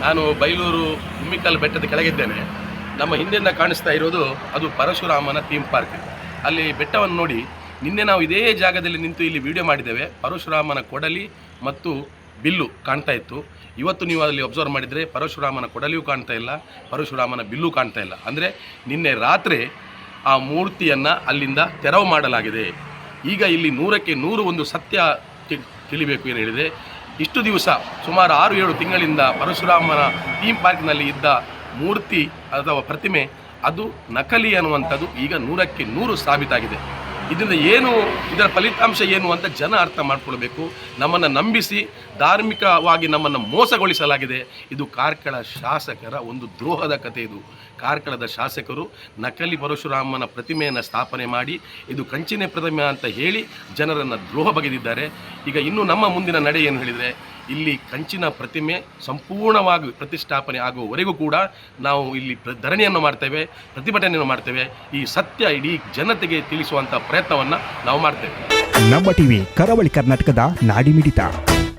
ನಾನು ಬೈಲೂರು ಉಮ್ಮಿಕಲ್ ಬೆಟ್ಟದ ಕೆಳಗಿದ್ದೇನೆ. ನಮ್ಮ ಹಿಂದೆಯಿಂದ ಕಾಣಿಸ್ತಾ ಇರೋದು ಅದು ಪರಶುರಾಮನ ಥೀಮ್ ಪಾರ್ಕ್. ಅಲ್ಲಿ ಬೆಟ್ಟವನ್ನು ನೋಡಿ ನಿನ್ನೆ ನಾವು ಇದೇ ಜಾಗದಲ್ಲಿ ನಿಂತು ಇಲ್ಲಿ ವಿಡಿಯೋ ಮಾಡಿದ್ದೇವೆ. ಪರಶುರಾಮನ ಕೊಡಲಿ ಮತ್ತು ಬಿಲ್ಲು ಕಾಣ್ತಾ ಇತ್ತು. ಇವತ್ತು ನೀವು ಅಲ್ಲಿ ಅಬ್ಸರ್ವ್ ಮಾಡಿದರೆ ಪರಶುರಾಮನ ಕೊಡಲಿಯೂ ಕಾಣ್ತಾ ಇಲ್ಲ, ಪರಶುರಾಮನ ಬಿಲ್ಲು ಕಾಣ್ತಾ ಇಲ್ಲ. ಅಂದರೆ ನಿನ್ನೆ ರಾತ್ರಿ ಆ ಮೂರ್ತಿಯನ್ನು ಅಲ್ಲಿಂದ ತೆರವು ಮಾಡಲಾಗಿದೆ. ಈಗ ಇಲ್ಲಿ 100ಕ್ಕೆ 100 ಒಂದು ಸತ್ಯ ತಿಳಿಬೇಕು ಏನು ಹೇಳಿದರೆ, ಇಷ್ಟು ದಿವಸ ಸುಮಾರು 6-7 ತಿಂಗಳಿಂದ ಪರಶುರಾಮನ ಥೀಮ್ ಪಾರ್ಕ್ನಲ್ಲಿ ಇದ್ದ ಮೂರ್ತಿ ಅಥವಾ ಪ್ರತಿಮೆ ಅದು ನಕಲಿ ಅನ್ನುವಂಥದ್ದು ಈಗ 100ಕ್ಕೆ 100 ಸಾಬೀತಾಗಿದೆ. ಇದರಿಂದ ಇದರ ಫಲಿತಾಂಶ ಏನು ಅಂತ ಜನ ಅರ್ಥ ಮಾಡಿಕೊಳ್ಬೇಕು. ನಮ್ಮನ್ನು ನಂಬಿಸಿ ಧಾರ್ಮಿಕವಾಗಿ ನಮ್ಮನ್ನು ಮೋಸಗೊಳಿಸಲಾಗಿದೆ. ಇದು ಕಾರ್ಕಳ ಶಾಸಕರ ಒಂದು ದ್ರೋಹದ ಕಥೆ. ಇದು ಕಾರ್ಕಳದ ಶಾಸಕರು ನಕಲಿ ಪರಶುರಾಮನ ಪ್ರತಿಮೆಯನ್ನು ಸ್ಥಾಪನೆ ಮಾಡಿ ಇದು ಕಂಚಿನ ಪ್ರತಿಮೆ ಅಂತ ಹೇಳಿ ಜನರನ್ನು ದ್ರೋಹ ಬಗೆದಿದ್ದಾರೆ. ಈಗ ಇನ್ನು ನಮ್ಮ ಮುಂದಿನ ನಡೆ ಏನು ಹೇಳಿದರೆ, ಇಲ್ಲಿ ಕಂಚಿನ ಪ್ರತಿಮೆ ಸಂಪೂರ್ಣವಾಗಿ ಪ್ರತಿಷ್ಠಾಪನೆ ಆಗುವವರೆಗೂ ಕೂಡ ನಾವು ಇಲ್ಲಿ ಧರಣಿಯನ್ನು ಮಾಡ್ತೇವೆ, ಪ್ರತಿಭಟನೆಯನ್ನು ಮಾಡ್ತೇವೆ. ಈ ಸತ್ಯ ಇಡೀ ಜನತೆಗೆ ತಿಳಿಸುವಂಥ ಪ್ರಯತ್ನವನ್ನು ನಾವು ಮಾಡ್ತೇವೆ. ನಮ್ಮ ಟಿವಿ ಕರಾವಳಿ ಕರ್ನಾಟಕದ ನಾಡಿಮಿಡಿತ.